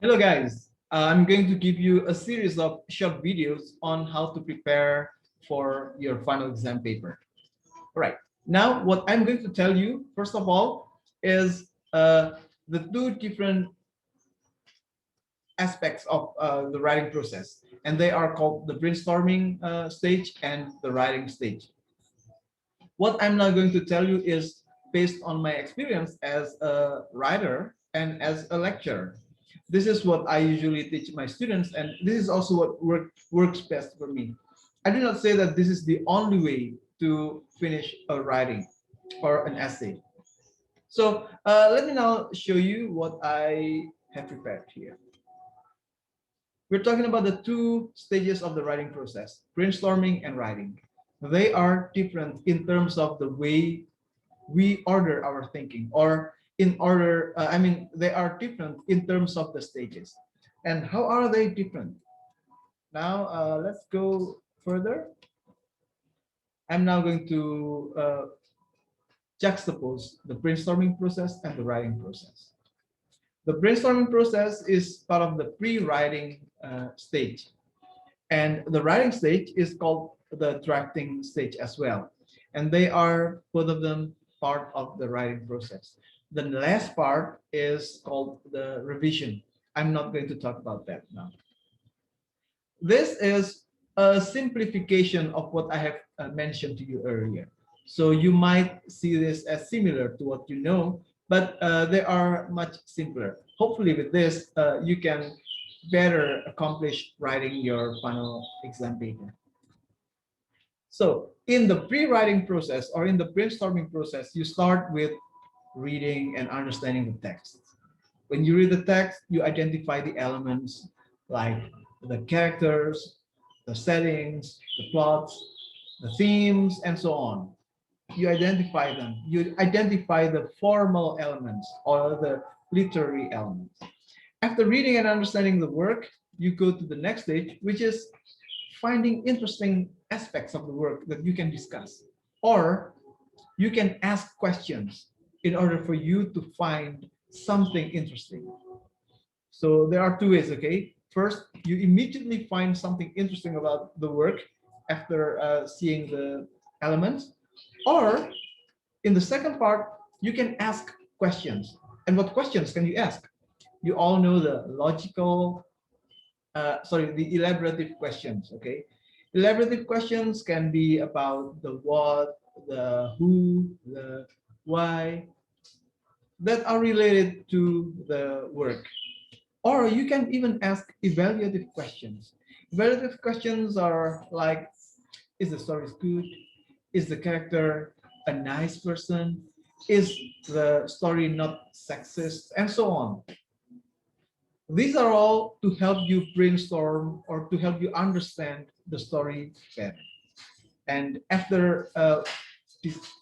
Hello guys, I'm going to give you a series of short videos on how to prepare for your final exam paper. All right, now what I'm going to tell you, first of all, is the two different aspects of the writing process, and they are called the brainstorming stage and the writing stage. What I'm now going to tell you is based on my experience as a writer and as a lecturer. This is what I usually teach my students, and this is also what works best for me. I do not say that this is the only way to finish a writing or an essay. So let me now show you what I have prepared here. We're talking about the two stages of the writing process, brainstorming and writing. They are different in terms of the way we order our thinking, or in order, they are different in terms of the stages. And how are they different? Now, let's go further. I'm now going to juxtapose the brainstorming process and the writing process. The brainstorming process is part of the pre-writing stage. And the writing stage is called the drafting stage as well. And they are both of them part of the writing process. The last part is called the revision. I'm not going to talk about that now. This is a simplification of what I have mentioned to you earlier. So you might see this as similar to what you know, but they are much simpler. Hopefully with this, you can better accomplish writing your final exam paper. So in the pre-writing process or in the brainstorming process, you start with reading and understanding the text. When you read the text, you identify the elements like the characters, the settings, the plots, the themes, and so on. You identify them. You identify the formal elements or the literary elements. After reading and understanding the work, you go to the next stage, which is finding interesting aspects of the work that you can discuss. Or you can ask questions in order for you to find something interesting. So there are two ways, okay? First, you immediately find something interesting about the work after seeing the elements. Or in the second part, you can ask questions. And what questions can you ask? You all know the the elaborative questions, okay? Elaborative questions can be about the what, the who, the why, that are related to the work. Or you can even ask evaluative questions. Evaluative questions are like, is the story good? Is the character a nice person? Is the story not sexist? And so on. These are all to help you brainstorm or to help you understand the story better. And after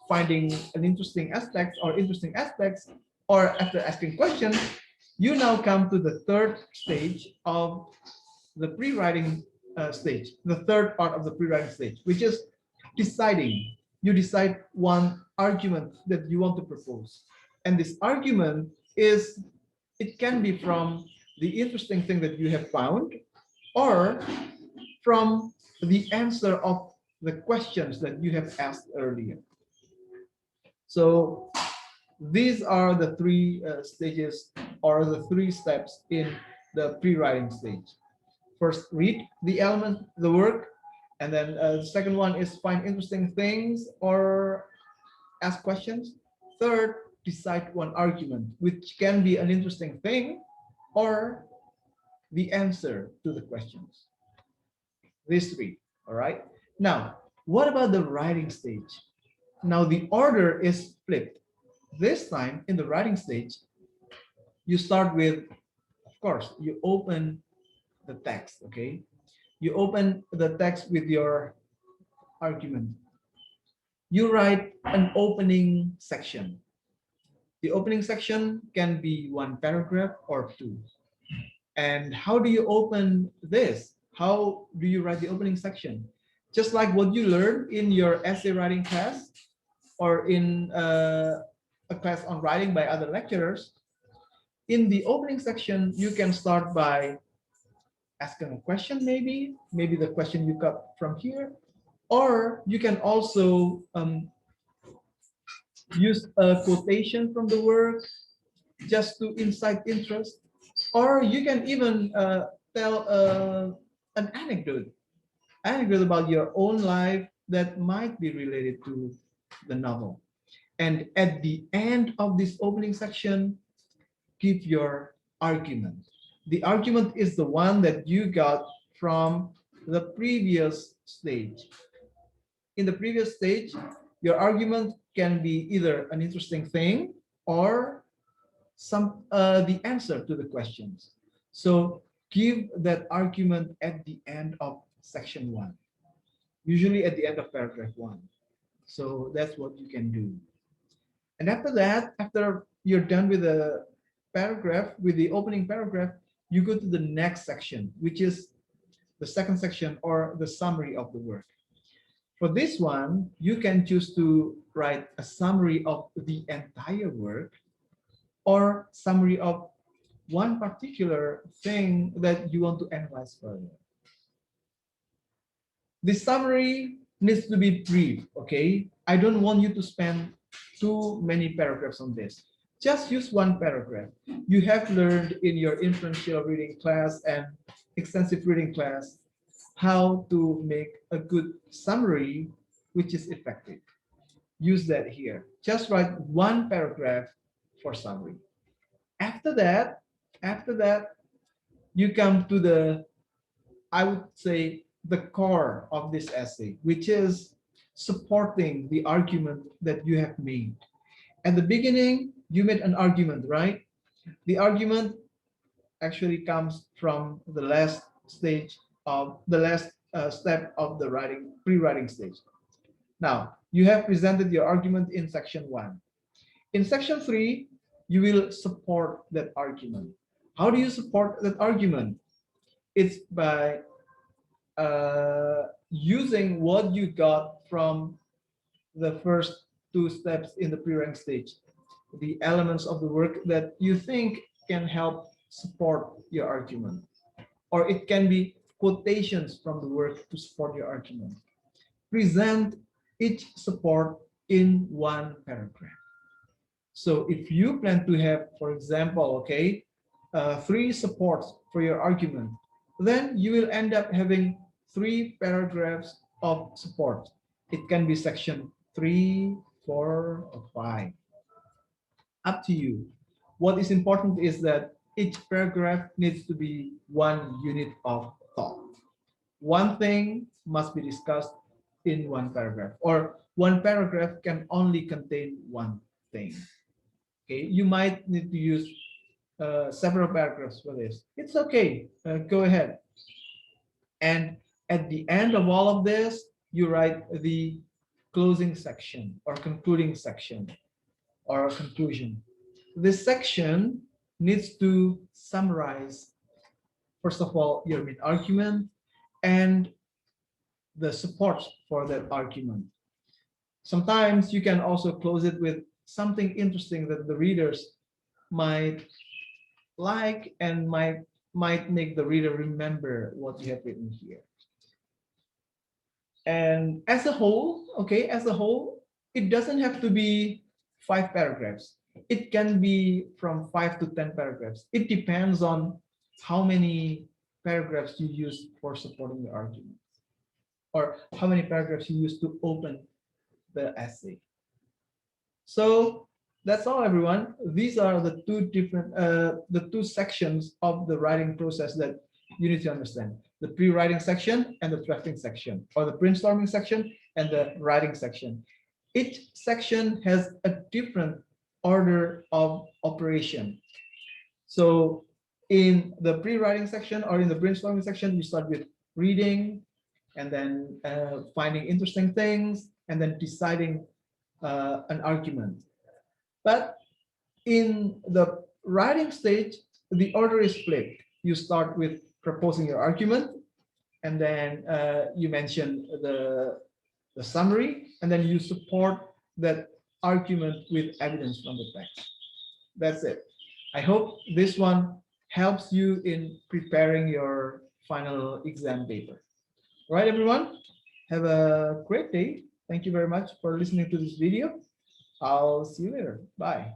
finding an interesting aspect or interesting aspects, or after asking questions, you now come to the third stage of the pre-writing stage, the third part of the pre-writing stage, which is deciding. You decide one argument that you want to propose. And this argument is, it can be from the interesting thing that you have found, or from the answer of the questions that you have asked earlier. So these are the three stages or the three steps in the pre-writing stage. First, read the element, the work, and then the second one is find interesting things or ask questions. Third, decide one argument, which can be an interesting thing or the answer to the questions. These three, all right? Now, what about the writing stage? Now the order is flipped. This time in the writing stage, you start with, of course, you open the text, okay? You open the text with your argument. You write an opening section. The opening section can be one paragraph or two. And how do you open this? How do you write the opening section? Just like what you learned in your essay writing class or in a class on writing by other lecturers, in the opening section, you can start by asking a question, maybe the question you got from here, or you can also use a quotation from the work just to incite interest, or you can even tell an anecdote about your own life that might be related to the novel. And at the end of this opening section, give your argument. The argument is the one that you got from the previous stage. In the previous stage, your argument can be either an interesting thing or the answer to the questions. So give that argument at the end of section 1, usually at the end of paragraph 1. So that's what you can do. And after that, after you're done with the paragraph, with the opening paragraph, you go to the next section, which is the second section, or the summary of the work. For this one, you can choose to write a summary of the entire work or summary of one particular thing that you want to analyze further. The summary needs to be brief, okay? I don't want you to spend too many paragraphs on this. Just use one paragraph. You have learned in your inferential reading class and extensive reading class how to make a good summary which is effective. Use that here. Just write one paragraph for summary. After that, you come to the, I would say, the core of this essay, which is supporting the argument that you have made. At the beginning, you made an argument, right? The argument actually comes from the last stage of the last step of the pre-writing stage. Now, you have presented your argument in section 1. In section 3, you will support that argument. How do you support that argument? It's by using what you got from the first 2 steps in the pre-writing stage, the elements of the work that you think can help support your argument, or it can be quotations from the work to support your argument. Present each support in one paragraph. So if you plan to have, for example, 3 supports for your argument, then you will end up having 3 paragraphs of support. It can be section 3, 4, or 5. Up to you. What is important is that each paragraph needs to be one unit of thought. One thing must be discussed in one paragraph, or one paragraph can only contain one thing. Okay, you might need to use several paragraphs for this. It's okay, go ahead. And at the end of all of this, you write the closing section or concluding section or conclusion. This section needs to summarize, first of all, your main argument and the support for that argument. Sometimes you can also close it with something interesting that the readers might like and might make the reader remember what you have written here. And as a whole, it doesn't have to be 5 paragraphs. It can be from 5 to 10 paragraphs. It depends on how many paragraphs you use for supporting the argument, or how many paragraphs you use to open the essay. So that's all, everyone. These are the 2 different, the 2 sections of the writing process that you need to understand: the pre-writing section and the drafting section, or the brainstorming section and the writing section. Each section has a different order of operation. So in the pre-writing section or in the brainstorming section, you start with reading, and then finding interesting things, and then deciding an argument. But in the writing stage, the order is flipped. You start with proposing your argument, and then you mention the summary, and then you support that argument with evidence from the text. That's it. I hope this one helps you in preparing your final exam paper. All right, everyone, have a great day. Thank you very much for listening to this video. I'll see you later. Bye.